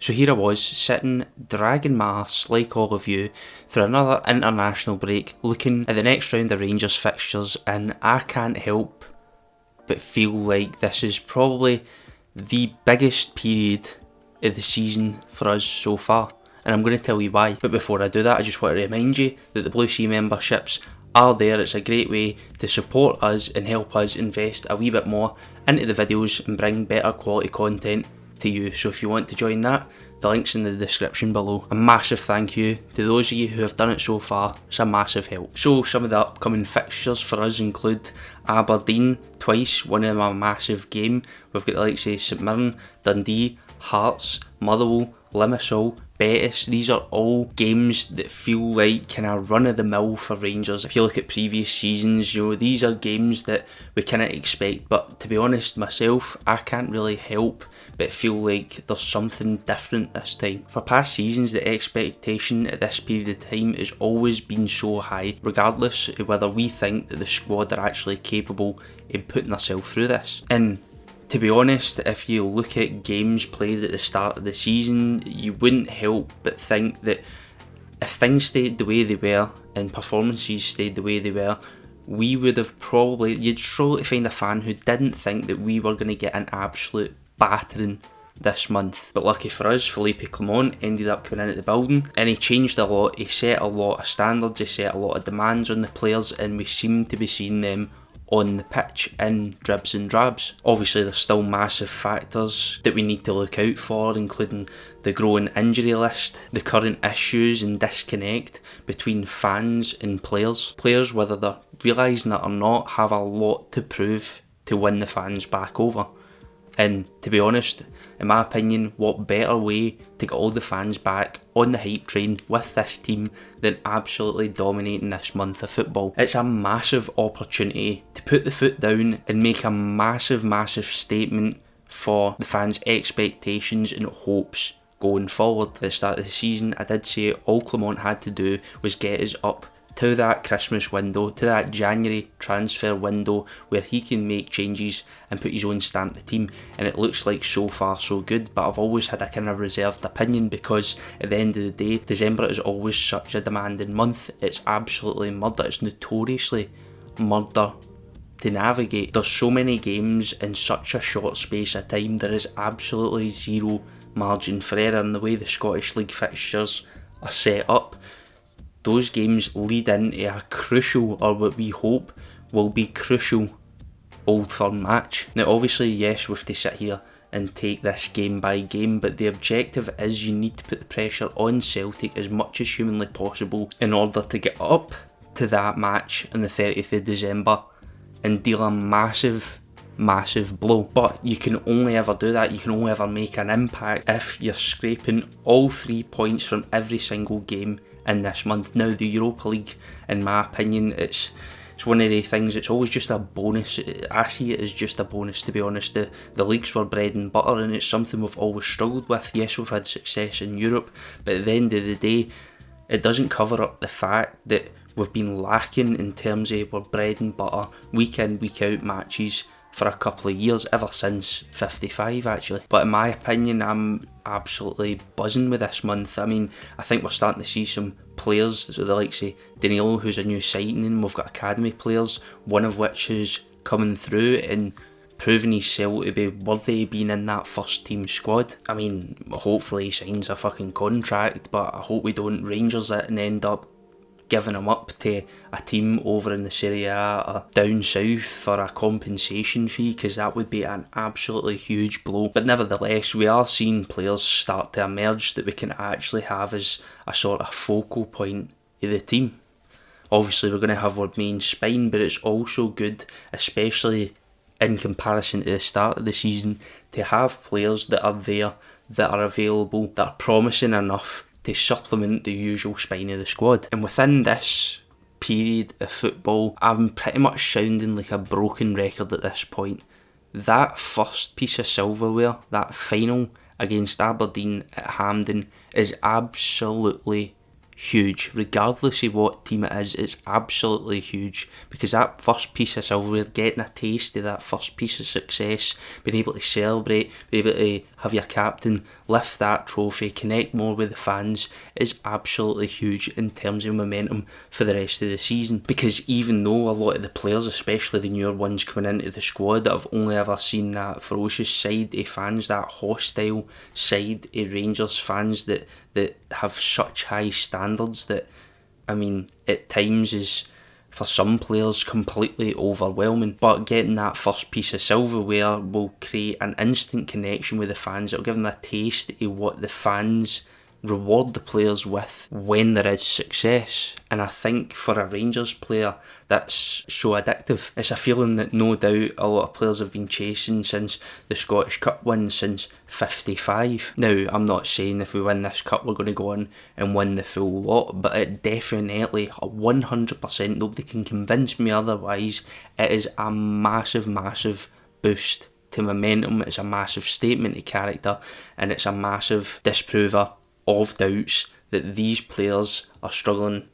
So here I was, sitting, dragging my arse, like all of you, through another international break, looking at the next round of Rangers fixtures, and I can't help but feel like this is probably the biggest period of the season for us so far. And I'm going to tell you why. But before I do that, I just want to remind you that the BlueSea memberships are there. It's a great way to support us and help us invest a wee bit more into the videos and bring better quality content to you. So if you want to join that, the link's in the description below. A massive thank you to those of you who have done it so far. It's a massive help. So some of the upcoming fixtures for us include Aberdeen twice, winning them a massive game. We've got the likes of St Mirren, Dundee, Hearts, Motherwell, Limassol, Betis. These are all games that feel like kind of run of the mill for Rangers. If you look at previous seasons, these are games that we cannot expect. But to be honest, myself, I can't really help but feel like there's something different this time. For past seasons, the expectation at this period of time has always been so high, regardless of whether we think that the squad are actually capable of putting themselves through this. And to be honest, if you look at games played at the start of the season, you wouldn't help but think that if things stayed the way they were and performances stayed the way they were, we would have you'd struggle to find a fan who didn't think that we were going to get an absolute battering this month. But lucky for us, Philippe Clement ended up coming in at the building, and he changed a lot. He set a lot of standards, he set a lot of demands on the players, and we seem to be seeing them on the pitch in dribs and drabs. Obviously there's still massive factors that we need to look out for, including the growing injury list, the current issues and disconnect between fans and players. Players, whether they're realising it or not, have a lot to prove to win the fans back over. And to be honest, in my opinion, what better way to get all the fans back on the hype train with this team than absolutely dominating this month of football. It's a massive opportunity to put the foot down and make a massive statement for the fans' expectations and hopes going forward. At the start of the season, I did say all Clement had to do was get us up to that Christmas window, to that January transfer window where he can make changes and put his own stamp to the team, and it looks like so far so good. But I've always had a kind of reserved opinion, because at the end of the day, December is always such a demanding month. It's absolutely murder. It's notoriously murder to navigate. There's so many games in such a short space of time. There is absolutely zero margin for error in the way the Scottish League fixtures are set up. Those games lead into a crucial, or what we hope will be crucial, Old Firm match. Now obviously, yes, we have to sit here and take this game by game, but the objective is you need to put the pressure on Celtic as much as humanly possible in order to get up to that match on the 30th of December and deal a massive blow. But you can only ever do that, you can only ever make an impact if you're scraping all 3 points from every single game in this month. Now the Europa League, in my opinion, it's one of the things, it's always just a bonus. I see it as just a bonus, to be honest. The leagues were bread and butter, and it's something we've always struggled with. Yes, we've had success in Europe, but at the end of the day, it doesn't cover up the fact that we've been lacking in terms of our bread and butter, week in, week out matches for a couple of years, ever since 55 actually. But in my opinion, I'm absolutely buzzing with this month. I mean, I think we're starting to see some players, the likes of Danilo, who's a new signing. We've got academy players, one of which is coming through and proving himself to be worthy of being in that first team squad. I mean, hopefully he signs a fucking contract, but I hope we don't Rangers it and end up giving him up to a team over in the Serie A or down south for a compensation fee, because that would be an absolutely huge blow. But nevertheless, we are seeing players start to emerge that we can actually have as a sort of focal point of the team. Obviously we're going to have our main spine, but it's also good, especially in comparison to the start of the season, to have players that are there, that are available, that are promising enough to supplement the usual spine of the squad. And within this period of football, I'm pretty much sounding like a broken record at this point. That first piece of silverware, that final against Aberdeen at Hampden, is absolutely huge. Regardless of what team it is, it's absolutely huge, because that first piece of silverware, getting a taste of that first piece of success, being able to celebrate, being able to have your captain lift that trophy, connect more with the fans, is absolutely huge in terms of momentum for the rest of the season. Because even though a lot of the players, especially the newer ones coming into the squad, that have only ever seen that ferocious side of fans, that hostile side of Rangers fans that have such high standards that, I mean, at times is, for some players, completely overwhelming. But getting that first piece of silverware will create an instant connection with the fans. It'll give them a taste of what the fans reward the players with when there is success. And I think for a Rangers player, that's so addictive. It's a feeling that no doubt a lot of players have been chasing since the Scottish Cup win, since 55. Now, I'm not saying if we win this cup we're going to go on and win the full lot, but it definitely, 100%, nobody can convince me otherwise, it is a massive, massive boost to momentum. It's a massive statement of character, and it's a massive disprover of doubts that these players are struggling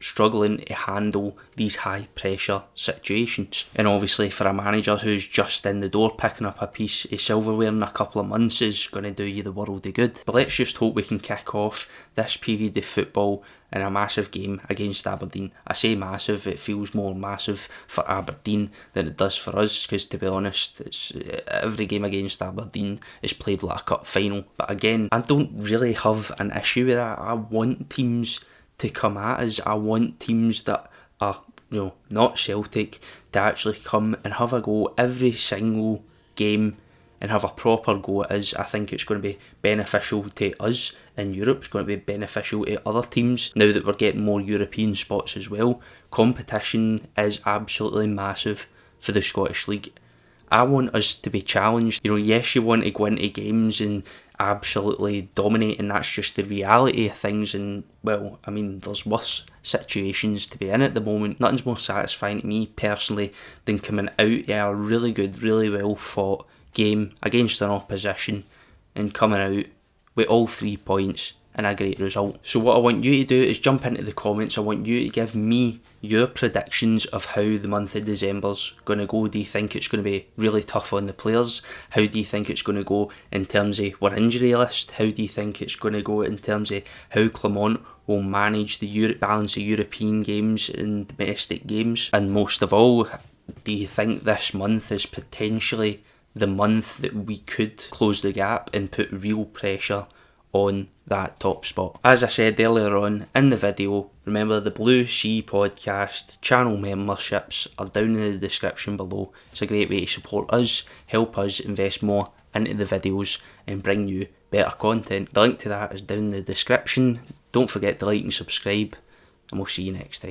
to handle these high pressure situations. And obviously for a manager who's just in the door, picking up a piece of silverware in a couple of months is going to do you the world of good. But let's just hope we can kick off this period of football in a massive game against Aberdeen. I say massive, it feels more massive for Aberdeen than it does for us, because to be honest, it's every game against Aberdeen is played like a cup final. But again, I don't really have an issue with that. I want teams to come at us. I want teams that are, not Celtic, to actually come and have a go every single game and have a proper go at us. I think it's going to be beneficial to us in Europe. It's going to be beneficial to other teams now that we're getting more European spots as well. Competition is absolutely massive for the Scottish League. I want us to be challenged. Yes, you want to go into games and absolutely dominate, and that's just the reality of things. And well, I mean, there's worse situations to be in at the moment. Nothing's more satisfying to me personally than coming out of a really good, really well fought game against an opposition and coming out with all 3 points and a great result. So what I want you to do is jump into the comments. I want you to give me your predictions of how the month of December's going to go. Do you think it's going to be really tough on the players? How do you think it's going to go in terms of our injury list? How do you think it's going to go in terms of how Clement will manage the balance of European games and domestic games? And most of all, do you think this month is potentially the month that we could close the gap and put real pressure on that top spot? As I said earlier on in the video, remember the BlueSea podcast channel memberships are down in the description below. It's a great way to support us, help us invest more into the videos and bring you better content. The link to that is down in the description. Don't forget to like and subscribe, and we'll see you next time.